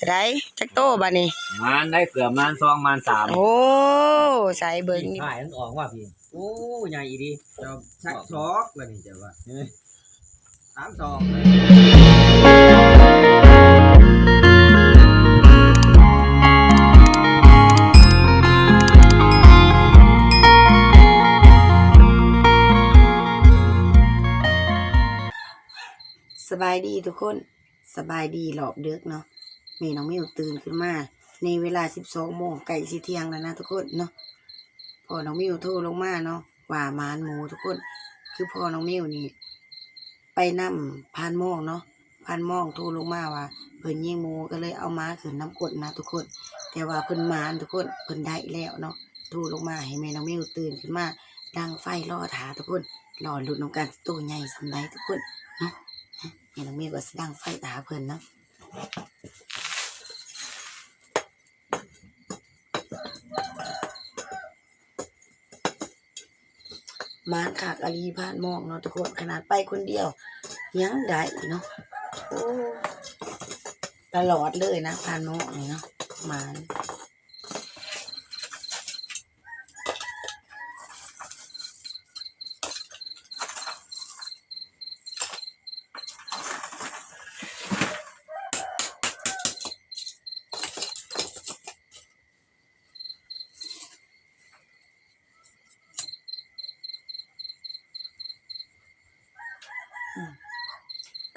จะได้จักโตบัดนี้มันได้เกือบมัน2มัน3โอ้ใส่เบิ่งนี่ถ่ายมันออกว่าพี่โอ้ใหญ่ดีเจ้าชักชอกแล้วนี่เจ้าว่า3 2สบายดีทุกคนสบายดีรอบดึกเนาะแม่น้องมิวตื่นขึ้นมาในเวลา 12 โมงใกล้สิเที่ยงแล้วนะทุกคนเนาะพ่อน้องมิวโทรลงมาเนาะว่ามานหมูทุกคนคือพ่อน้องมิวนี่ไปนำพานหม้องเนาะพานหม้องโทรลงมาว่าเพิ่นยิงหมูก็เลยเอามาขึ้นน้ำกรดนะทุกคนแต่ว่าเพิ่นมานทุกคนเพิ่นได้แล้วเนาะโทรลงมาให้แม่น้องมิวตื่นขึ้นมาดังไฟรอถาทุกคนรอลุ้นน้องกันตัวใหญ่สำใดทุกคนเนาะแม่น้องมิวก็สิดังไฟตาเพิ่นเนาะมาขากอาลีพานมองเนาะทุกคนขนาดไปคนเดียวยังได้เนาะโอ้ตลอดเลยนะพานมองเนาะมา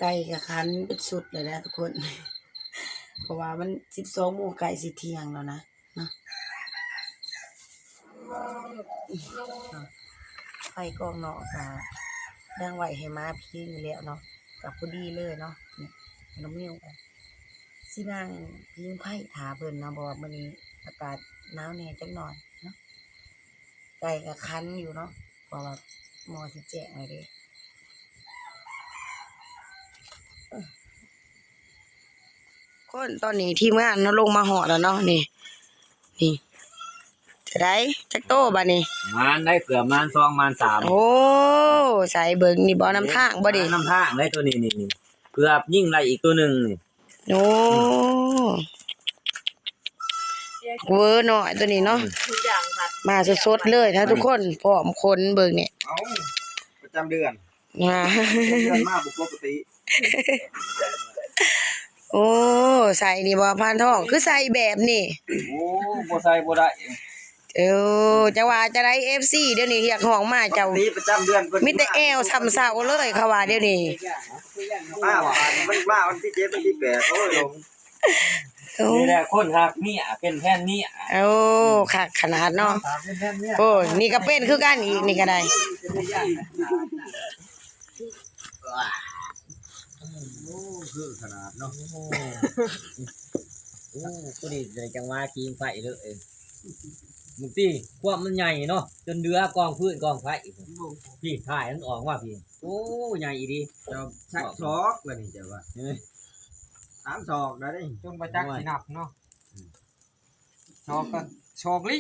ไก่กับคันเป็นสุดเลยนะทุกคนเพราะว่ามัน12 โมงไก่สิเที่ยงแล้วนะเนาะไฟกองเนาะค่ะดังไหวให้มาพี่อยู่แล้วเนาะกับพอดีเลยเนาะน้องมิวสินั่งพิงไผ่ถาเพิ่นเนาะบอกว่ามื้อนี้อากาศหนาวแน่จักหน่อยเนาะไก่กับคันอยู่เนาะเพราะว่าหมอสิแจ้งไว้เด้คนตอนนี้ทีมงานเนาะลงมาหอดแล้วเนาะนี่จะได้จักโตบัดนี้มันได้เกือบมัน2มัน3โอ้ใส่เบิ่งนี่บ่น้ำทางบ่ดิน้ำทางได้ตัวนี้นี่เกือบยิ่งไรอีกตัวนึงนี่โอ้เวอร์หน่อยตัวนี้เนาะมาสดๆเลยถ้าทุกคนพร้อมคนเบิ่งเนี่ยเอ้าประจำเดือนมา เดือนมาบุปกติโอ้ใส่นี่บ่พานทองคือใส่แบบนี่โอ้บ่ใส่บ่ได้จะว่าจะได้ FC เดี๋ยวนี้อยากห้องมาเจ้าประจำเดือนมีแต่แอวซ้ำเซาเลยเขาว่าเดี๋ยวนี้มาว่ามันมาวันที่7วันที่8โอ้ยลงนี่แหละคนรักเนี่ยเป็นแฟนเนี่ยโอ้คักขนาดเนาะโอ้นี่ก็เป็นคือกันอีกนี่ก็ได้โอ้คือขนาดเนาะโอ้กูดิเลยจังว่ากินไฟเลยมึงตีความมันใหญ่เนาะจนเดือกองพื้นกองไฟพี่ถ่ายมันออกว่าพี่โอ้ใหญ่ดีเจ้าชักชอกแล้วนี่เจ้าว่า3 ศอกได้จนประจักษ์สินับเนาะชอกก็ชอกลิ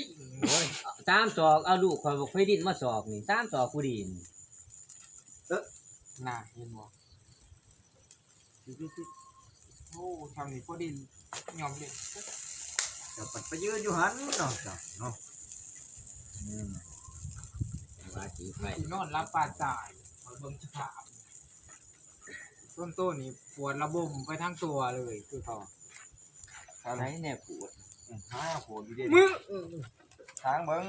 3 ศอกเอาลูกคอยบอกไฟดินมาศอกนี่3 ศอกกูดีน่าเห็นบ่โอ้ทำนี่พอดียอมเลยเจ้าไปยืนอยู่หันเนาะเจ้าเนาะว่าจีไฟนอนรับปาตายเบิ่งสภาพต้นนี่ปวดระบมไปทั้งตัวเลยคือเขาอะไรเนี่ยปวดปวดอยู่ดิมือทางเบิ่ง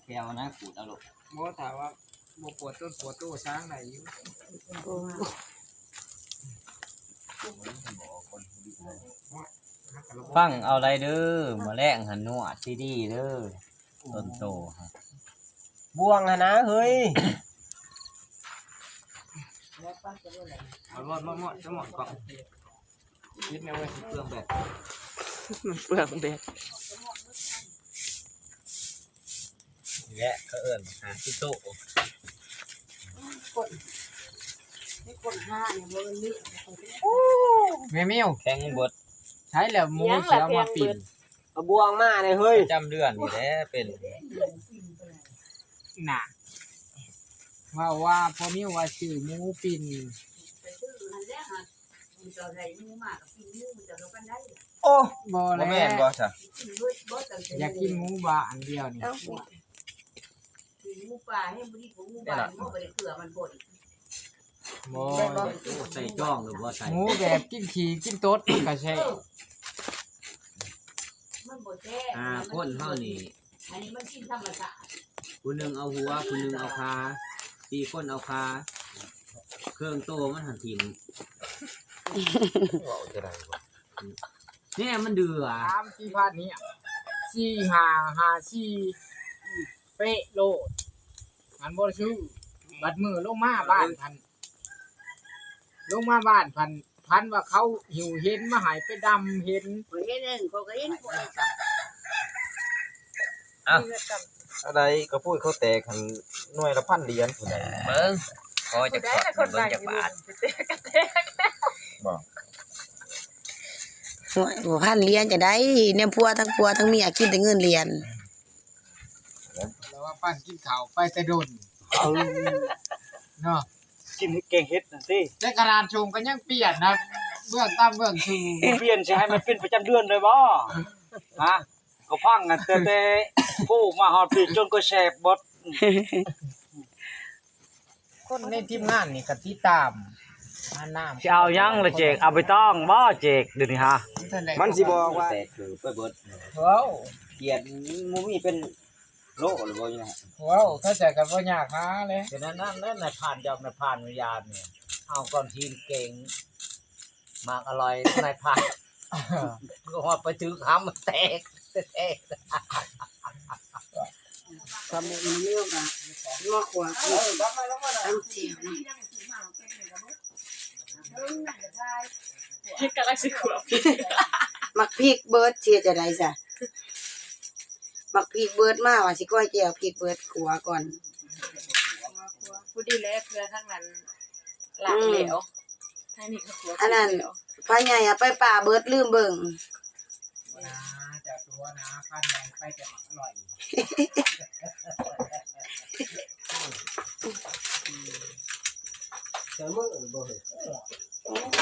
แควนะปวดเอาลูกบ่ถามว่าบ่ปวดต้นปวดตัวช้างไหนอยู่ฟังเอาอะไรเด้อมาแลกหันนัวซีดีเด้อต้นโตบ่วงนะเฮ้ยเอาหมดจะหมดก่อนคิดแม่ว่าเปลืองแบบเปลืองแบบแยะเขาเอิ้นหาที่โตนี่คนห้าเนี่ยมันนี่แม่เมียวแข็งบดใช้แล้วมูเสียมาปิ่นเอาบ่วงมาเลยเฮ้ยจำเดือนนี่แหละเป็นหนักว่าพอมีว่าชื่อมูปิ่น โอ้ บ่ บ่ แล้ว แม่นบ่ซะ อยากกินหมูบาอันเดียวนี่ เอ้าหมูป่าให้บ่ดีกว่าหมูป่าบ่ได้เกลือมันบ่น บ่ ใส่จ้องหรือว่าใส่ หมูแบบกินขี้กินโต๊ดมันก็ใช่ มันบ่แท้ คนเฮานี่ อันนี้มันกินธรรมชาติ ผู้หนึงเอาหัวผู้หนึงเอาขา4คนเอาขาเครื่องโตมันหันทิ่มเนี่ยมันเดือ 3 4พันนี้4 5 5 4เป๊ะโลดมันบ่ซื้อบัดมือลงมาบ้านพันลงมาบ้านพันว่าเขาหิวเห็นมาใหายไปดำเห็น บ่เห็นนึงเขาก็เห็นบ่ได้ อะไรก็พูดเขาแตกหันหน่วยละ1,000เหรียญผู้ใด เบิ่งพอจะขอเบิ่งจากบาท บ่ โอ้ยบ่พันเหรียญจะได้เนี่ยผัวทั้งเมียกินแต่เงินเหรียญ แล้วว่าปั้นกินข้าวไปแต่ดนเนาะ กินเก่งเฮ็ดน่ะสิ แต่กระดานชงก็ยังเปลี่ยนนะเบื้องต่ำเบื้องสูง เปลี่ยนสิให้มันเป็นประจำเดือนเลยบ่ฮะก็พังกันแต่ผู้มาฮอดปีจนก็แสบบด คนในทีมงานนี่ก็ติดตามอันน้ำ สิเอายังล่ะเจกเอาไปต้องบ่เจกเดี๋ยวนี้ฮะ มันสิบอกว่า แต่คือไปเบิด ว้าว เกียรติมูมีเป็นโลหรือบ่อยู่นะ ว้าวเข้าใจกันว่ายากหาเลย ฉะนั้นนั่นน่ะผ่านยอมน่ะผ่านวิญญาณเนี่ยเอาก่อนทีมเก่งมากอร่อยนายผ่านก็ฮอดไปถึงหำมันแตก ทำมันเรื่องอ่ะมาขวาคือตั้งเจียวนะ กำลังสิขวบ มักพริกเบิดเชียจะได้ซะมักพริกเบิดมาว่าสิก้อยแจ่วพริกเบิดขัวก่อน พูดดีแล้วเพื่อทั้งนั้นหลังเหลวทางนี้ก็ขวบ อันนั้นพาใหญ่อะไปป่าเบิดลืมเบิ่ง นะจากตัวนะพันใหญ่ไปจะอร่อย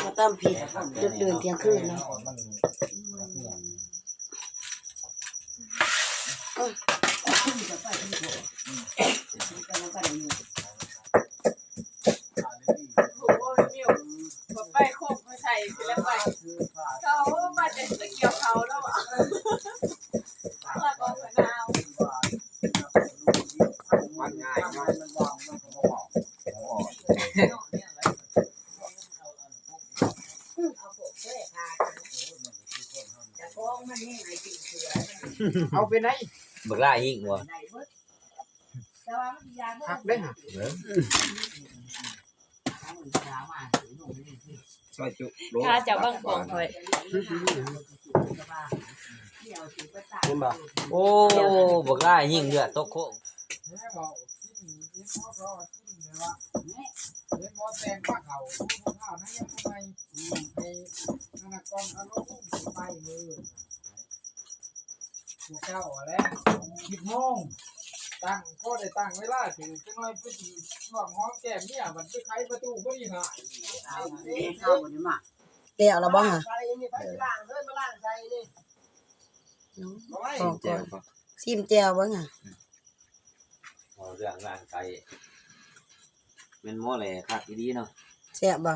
มาตำพริกดึกดื่นเที่ยงคืนเนาะ ไปโคกไปใส่แล้วไปเขามาจะเกี่ยวเขาแล้วอ่ะแล้วก็มะนาว มันง่ายมันวางมันก็บอก เอาไปไหน บักล่าอีกบ่ หักได้ฮะ ซอยจุโล ถ้าจะบังของคอย เห็นบ่ โอ้บักล่ายิ่งเดือดตกโคก แม่บอกกินหมอกินเลยว่าเล่นหมอแตงป้าเขาข้าวนั่นยังทำไมไอ้นั่นกองอารมณ์ไปเลยพวกเจ้าแล้ว10 โมงตั้งก็ได้ตั้งเวลาถึงจะน้อยไปถึงช่วงหอมแก้มเนี่ยมันไปไขประตูบ่ดีหาย แล้วเราบ่ฮะ ซิมแจ่วบ่ ซิมแจ่วเบิ่งอ่ะ เอาเรื่องร่างไก่เป็นหม้อแหล่คักดีๆเนาะ แซ่บบ่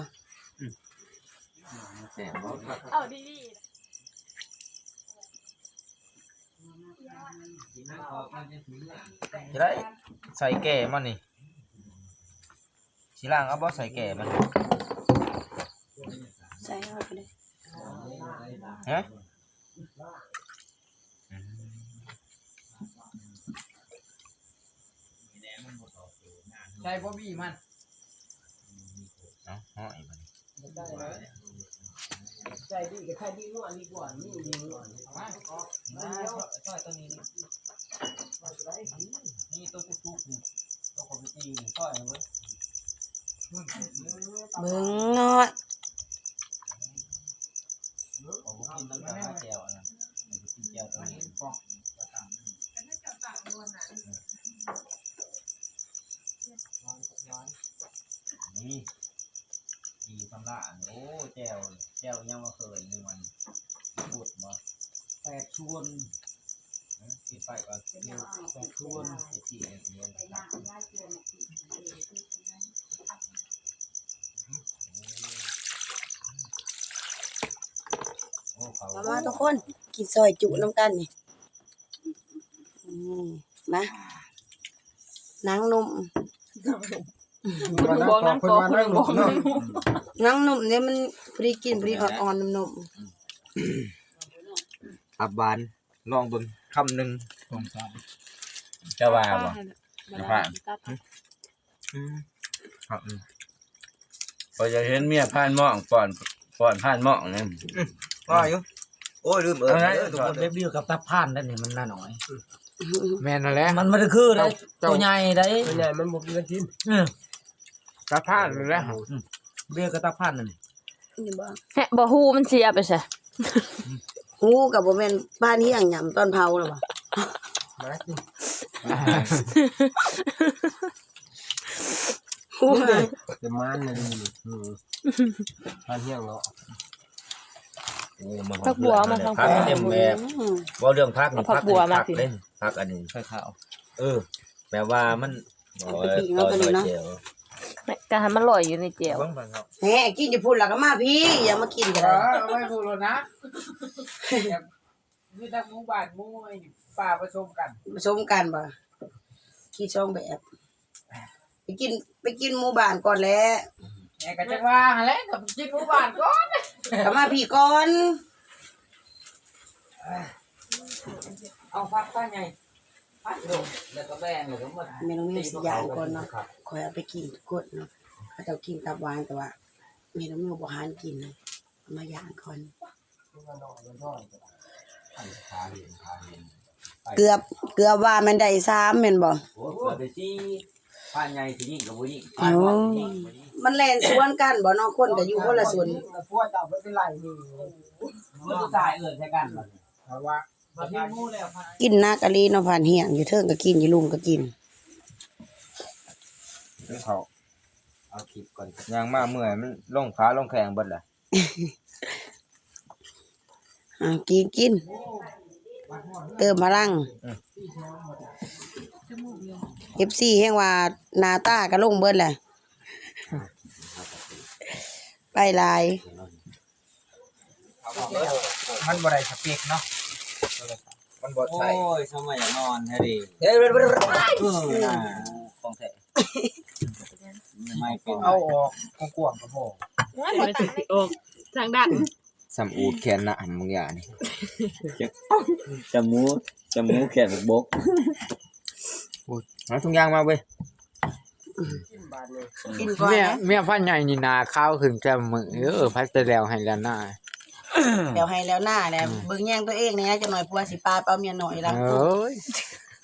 แซ่บบ่คัก เอาดี จะได้ใส่แก่มันนี่สิล่างเอาบ่ใส่แก่มัน ใส่เอาไปเลย ฮะ ใช่บ่มีมัน เอาห้อยมัน ได้เลยใช่ดีกับใช่ดีนวดดีกว่านี่ดีนวดมาออกมาเดี๋ยว ซอยตัวนี้นี่ตัวทุกๆนี่ตัวของตีนี่ซอยเว้ย เบิ่งน้อย ผมกินตั้งแต่แก้วอันนั้นกินแก้วตัวนี้นี่ดีสำลักโอ้แก้วยังมาเขินนี่มันพูด 8ชวนปิดไฟก่อน8ชวน4นาทีโอ้เขา มาทุกคนกินซอยจุน้ำกันนี่นะนางนุ่ม บอกนั่งกอกเพิ่นบอกนั่ง นางนุ่มเนี่ยมันพอดีกินพอดีอ่อนๆนุ่ม อับบานลองเบิ่งคำหนึง จะว่าบ่ ครับ พอจะเห็นเมียผ่านหม้องก่อนผ่านหม้องเนี่ย ว่าอยู่โอ้ยลืมเอิ้น เอาไง เด้อ ทุ ทุ ก ก ค คน น เล็บดิวกับตาผ่านนั่นนี่มันน่าน้อย แม่นนั่นแหละ มันบ่ได้คือได้ตัวใหญ่ได้ ใหญ่มันบ่มีกันกิน เออ ตาพานนั่นแหละ เบี้ยกับตาผ่านนั่น นี่บ่ แฮะบ่ฮู้มันเสียไปซะ หูกับบ่แม่นบ้านเฮียงหยำตอนเผาหรอบ่ มากิน หูเลย จะมันน่ะดีนี่ทานเฮียงเนาะ ผักบัวมาทาง พักเต็มแบบบ่เรื่องพักนี่ เอาผักบัวมาสิ เล่นพักอันนี้ ใส่ข้าว แปลว่ามันต่อยเจียว ก็ให้มันลอยอยู่ในแจ่ว เบิ่งผ่านครับ แหมกินอยู่พุ่นแล้วก็มาพี่อย่ามากินกัน เอาไว้พูดแล้วนะมีทั้งหมู่บ้านหมู่ไอ้ป่าผสมกัน ผสมกันบ่ขี้ช่องแบบไปกินหมู่บ้านก่อนแหล้ว แหน่ก็จังว่าหั่นแหละก็กินหมู่บ้านก่อน ก็มาพี่ก่อน เอาพักป้าใหญ่พักลงแล้วก็แบ่งแล้วก็หมด แม่น้องมิวสิย่างก่อนเนาะคอยเอาไปกินกดเนาะเขาเจ้ากินตับหวานแต่ว่าแม่น้องมิวบ่หานกินเลยเอามาย่างก่อนเกือบว่ามันได้3แม่นบ่ โอ้โหไปจี้ป้าใหญ่ที่ยิ่งกับบ่ยิ่ง อ๋อมันแล่นสวนกันบ่เนาะคนก็อยู่คนละสวน พวกเจ้าบ่เป็นไรนี่ มันตายใช่กันบัดนี้ เพราะว่าบ่มีหมู่แล้ว กินนากะลีเนาะผ่านเฮียงอยู่เทิงก็กินอยู่ลุมก็กิน เขา เอาคลิปก่อน ย่างมาเมื่อยมันลงขาลงแข้งเบิดล่ะ กินเติมพลัง FC แฮงว่าหน้าตาก็ลงเบิดแหละไปหลาย มันบ่ได้สเปกเนาะมันบ่ โอ้ ใส่ ยสมัยนอนแท้ดิ เฮ้ย ของแท้ไม่เป็น เอาออกกว้างๆก็พอ ทางด้าน สำอูดแขนหน้าบางอย่างนี่ จมูกแขนบก เอาทุกอย่างมาเว้ย กินก่อน เมีย นะ เมียพันใหญ่นี่นาข้าวขึ้นแก้มมือพัดแต่แล้วให้แล้วหน้า เดี๋ยวให้แล้วหน้าแหละเบิ่งแย่งตัวเองเนี่ยจะหน่อยผัวสิปาเป้าเมียหน่อยละ เอ้ย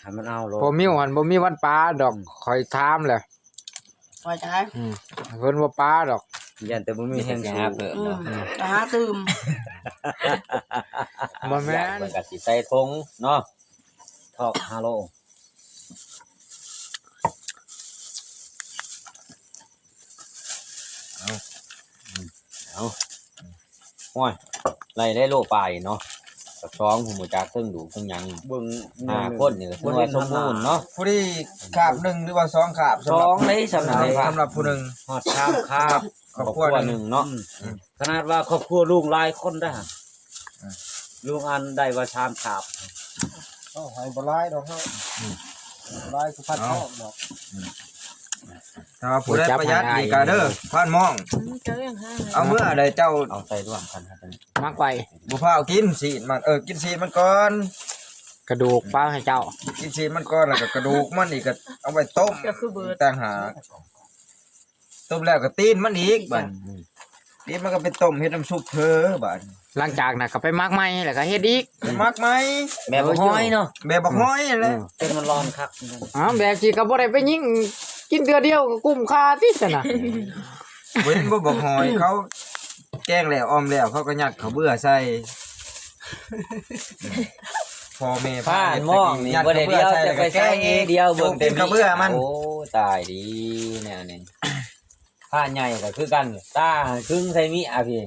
ให้มันเอาโล บ่มีวันบ่มีวันปลาดอกคอยถามแหละ พอจังได๋ เพิ่นว่าปลาดอก ยันแต่บ่มีแฮงสูง ไปหาตื่ม บ่แม่น มันก็สิใส่ทงเนาะทอกฮาโลเอาโอ้ยไล่ได้โลปลายเนาะกับช้องหูหมูจักซึ่งดูซึ่งยัง เบิ่ง คนนี่คือว่าสมบูรณ์เนาะ ผู้ที่ขาบหนึ่งหรือว่าสองขาบ ช้องได้สำหรับ สำหรับผู้หนึ่ง ฮอดข้ามคาบ ครอบครัวหนึ่ง เนาะขนาดว่าครอบครัวลูกหลายคนได้ลูกอันได้ว่าชามขาบ เอาให้บ่หลายดอกเฮาหลายคือพัดทอกดอก ถ้าว่าผู้ได้ประหยัดดีกาเด้อผ่านมอง เจ้ายังหา เอาเมื่อใดเจ้า เอาใส่ร่วมกันครับ มากไป บุพร้าวกินสีดมันกินสีดมันก่อน กระดูกปลาให้เจ้า กินสีดมันก่อนแล้วก็กระดูกมันอีกก็เอาไปต้ม ก็คือเบิด ต่างหากต้มแล้วก็ตีนมันอีกบัดตีนมันก็ไปต้มเฮ็ดน้ำซุปเธอบัด หลังจากน่ะก็ไปมักใหม่แล้วก็เฮ็ดอีก มักไหม แบบห้อยเนาะ แบบบักห้อยนั่นแหละ เป็นมันร้อนครับ อ๋อแบบสิก็บ่ได้ไปยิงกินเทื่อเดียวก็กุ้มค่าติซั่นน่ะ เว้นบ่บักห้อยเขาแกงแล้วออมแล้วเขาก็ยัดเขาวเบื่อใส่พ่อแม่ ผ่านหม้องนี่บ่ได้เดียวจะไปใส่เดียวเบิ่ง เป็นเขาวเบื่อมัน โอ้ตายดีแนวนี้ผ้าใหญ่ก็คือกันตาครึ่งใส่มีอ่ะพี่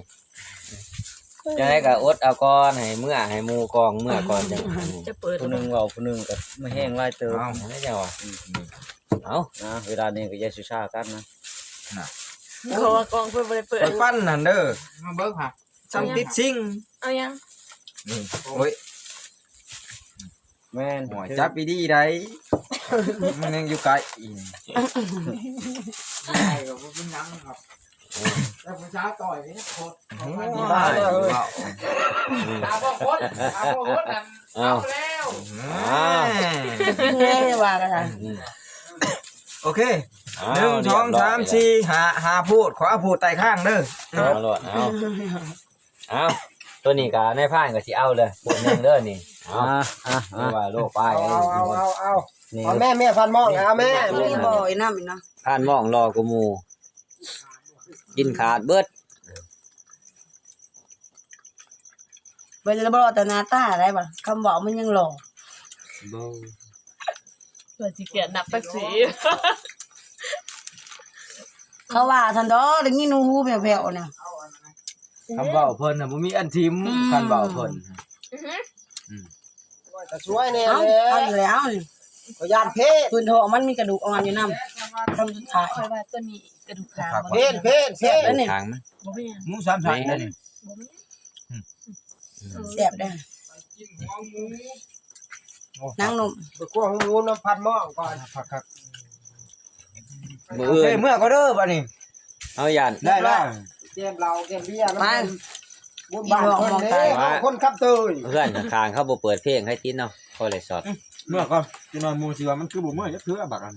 จังได๋ก็อดเอาก่อนให้เมื่อให้หมู่กองเมื่อก่อนจัง จะเปิด ผู้หนึงเว้าผู้หนึงก็ไม่แห้งหลายเติม เอาได้จังวะเอา นะเวลานี้ก็อย่าสุชากันนะ เขาว่ากองเพิ่นบ่ได้เปิด ไปปั้นนั่นเด้อ มาเบิ่งค่ะ ซ้ำติดซิง เอายัง นี่โอ้ย แม่น หัวจับอีดีได้ มันยังอยู่ไกลอีก ใช่ก็บ่เป็นหยังครับแล้วผู้ชายต่อยนี่โคตรของมัน นี่ บ้า บ้า เล เลย ย ตาบ่คนตาบ่คนนั่นเอาแล้ว แง่ว่ากันนะ โอเค1 2 3 4 5พูดขอพูดใต้ข้างเด้อ เอาโลดเอาตัวนี้ก็ในพานก็สิเอาเลยปวดนึงเด้อนี่เอาไม่ว่าโลกไป นี่ เอาแม่ฟันมองเอาแม่ มีบ่อยน้ำอีกเนาะ พานมองรอกูหมู่กินขาดเบิด เวลาบ่แต่หน้าตาได้บ่คำบอกมันยังหล่อ เปิดสิเกียดนับแป๊กสี เขาว่าทันดอกได้ยินหูแผ่วๆน่ะ คำเว้าเพิ่นน่ะบ่มีอันทิมคันเว้าเพิ่น ก็ช่วยแน่ เอา แหละ เอาอยู่แล้วนี่ ก็ย่านเพศ พื้นท้องมันมีกระดูกอ่อนอยู่นำคำสุดท้าย คอยว่าตัวนี้กระดูกกลางบ่ เพศเพศเพศ แล้วนี่ ทางมัน บ่แม่น หมู3ชั้นนั่นนี่ บ่แม่น แซ่บเด้อ กินหัวหมู นางนม ไปกวางงูน้ำพันมองก่อน คัก มือ ๆโอ อื่ เคน เมื่อก็เด้อบัดนี้ เอายัน ได้แล้ว เกมเราเกมเบี้ย ไป บุญบ้านคนนี้คนขับเตย เพื่อนข้างๆเขาบ่เปิดเพลงให้ติดเนาะเขาเลยสอด เมื่อก่อนจะนอนหมู่สิว่ามันคือบ่เมื่อจักเทื่อบักอัน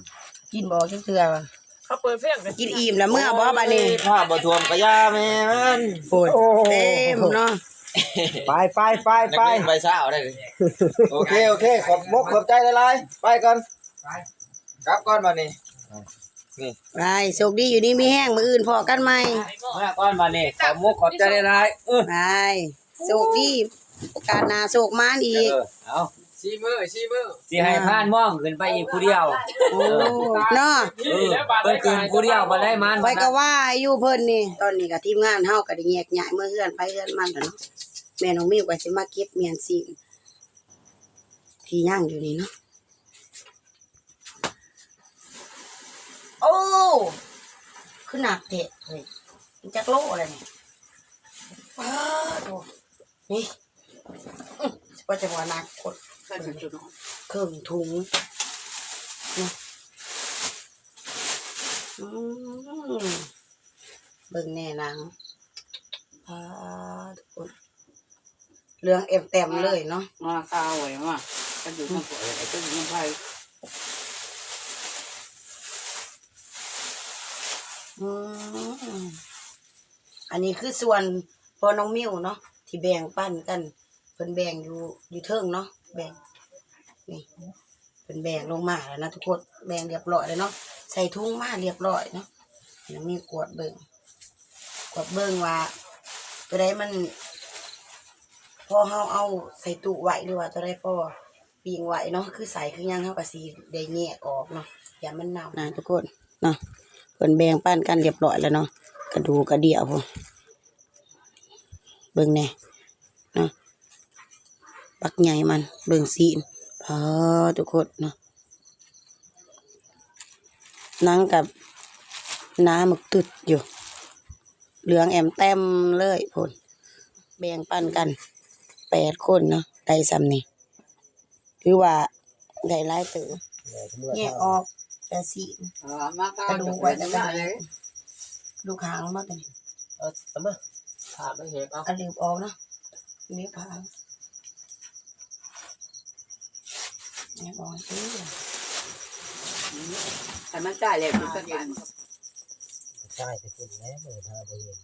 กินบ่จักเทื่อว่ะ เขาเปิดเพลงกัน กินอิ่มแล้วเมื่อบ่บัดนี้ ถ้าบ่ท่วมก็ย่าแม่มัน โอ้ยเต็มเนาะ ไปไปไปไป ไปเช้าได้ โอเคขอบมกขอบใจหลายๆไปก่อนกลับก่อนบัดนี้ ไปโชคดีอยู่นี่มีแห้งมื้ออื่นพอกันใหม่ เมื่อก่อนมานี่ขอบมุกขอบใจได้หลายไปโชคดีโอกาสหน้าโชคมานอีก เอา ชีมือ สิให้พานม่องขึ้นไปอีกผู้เดียว โอ้เนาะ เพิ่นขึ้นผู้เดียวบ่ได้มัน ไว้ก็ว่าอยู่เพิ่นนี่ตอนนี้ก็ทีมงานเฮาก็ได้แยกย้ายเมื่อเฮือนไปเฮือนมันแล้วเนาะแม่น้องมิวก็สิมาเก็บเมียนซีนที่ย่างอยู่นี่เนาะโอ้คือหนักเตะเฮ้ยมันจักโลอะไรเนี่ยว้าวดูนี่ว่าจะว่าหนักคนเครื่องถุงเนาะเบิ่งแน่นางทุกคนเรื่องเอ็มเต็มเลยเนาะ มาข้าวไว้มาก็อยู่ข้างบนไอ้ต้นไม้ อืมอันนี้คือส่วนพอน้องมิวเนาะที่แบ่งปันกันเพิ่นแบ่งอยู่เทิงเนาะแบ่งนี่เพิ่นแบ่งลงมาแล้วนะทุกคนแบ่งเรียบร้อยแล้วเนาะใส่ถุงมาเรียบร้อยเนาะน้องมิวกวดเบิ่งว่าตัวใดมัน พอเฮาเอาใส่ตู้ไว้หรือว่าตัวใดพอปิงไว้เนาะคือใส่คือหยังเฮาก็สิได้แยกออกเนาะอย่ามันเน่านะทุกคนเนาะเพิ่นแบ่งปันกันเรียบร้อยแล้วเนาะกระดูกกระเดี่ยวพุ่นเบิ่งแน่เนาะปักใหญ่มันเบิ่งซีนพอทุกคนเนาะหนังกับน้ำหมึกตึดอยู่เหลืองแอมแต้มเลยพุ่นแบ่งปันกัน8 คนเนาะได้ซ้ำนี่คือว่าได้หลายเติบแยกออกแต่ซีน มาข้าว กระดูกไว้แล้วก็ดูขางมาตัวนี้ ทำไมผ่าไม่เห็นเอา กระดูกออกเนาะนี่พางนี่บอกสิ แต่มันจ่ายเลยมันก็ยัน ใช่จะกินแล้วมือทาบริเวณ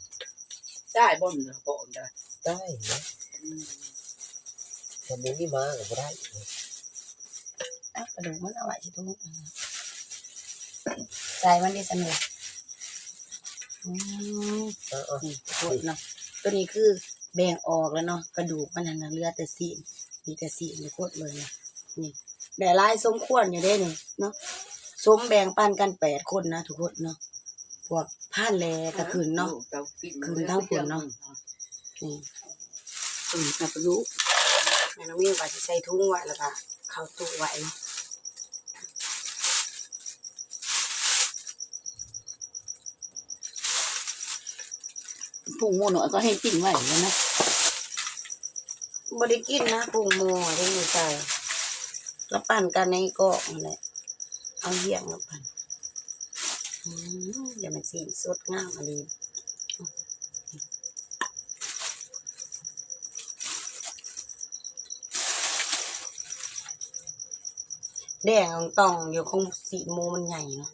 จ่ายบ่มโปะได้ ได้นะสมุนนี่มาก็ได้ กระดูกมันเอาไว้ที่ตุ้งใส่มันได้สนุกนี่โคตรเนาะตัวนี้คือแบ่งออกแล้วเนาะกระดูกมันน่ะเหลือแต่ซีนมีแต่ซีนโคตรเลยนะนี่ได้หลายสมควรอยู่ได้นี่เนาะสมแบ่งปันกัน8 คนนะทุกคนเนาะพวกผ่านแลก็คืนเนาะ นี่ น่าไปรู้ แม่น้องมิวก็สิใส่ถุงไว้แล้วก็เข้าตู้ไว้เนาะ ปรุงหมูหน่อยก็ให้ปิ้งไว้แล้วนะ บ่ได้กินนะปรุงหม้อที่อยู่ใส่ก็ปั่นกันในกอกนั่นแหละเอาเหี้ยงแล้วปั่นเดี๋ยวมันสีสดงามอะลีแดงอ่องตองอยู่คงสีโมมันใหญ่เนาะ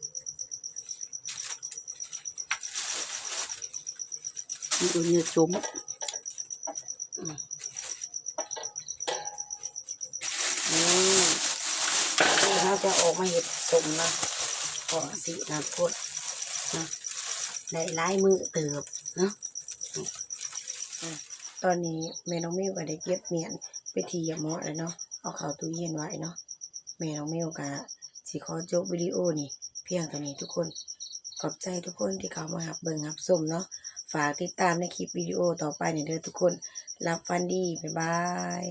มันก็เนื้อจม ที่เขาจะออกมาเห็ดสมนะขอสีน้ำพุดนะได้หลายมือเติบเนาะตอนนี้แม่น้องมิวก็ได้เก็บเมียนไปทีหมอแล้วเนาะเอาเข้าตู้เย็นไว้เนาะแม่น้องมิวก็สิขอจบวิดีโอนี่เพียงเท่านี้ทุกคนขอบใจทุกคนที่เข้ามาหับเบิ่งหับชมเนาะฝากติดตามในคลิปวิดีโอต่อไปเนี่ยเด้อทุกคนรับฟันดีบ๊ายบาย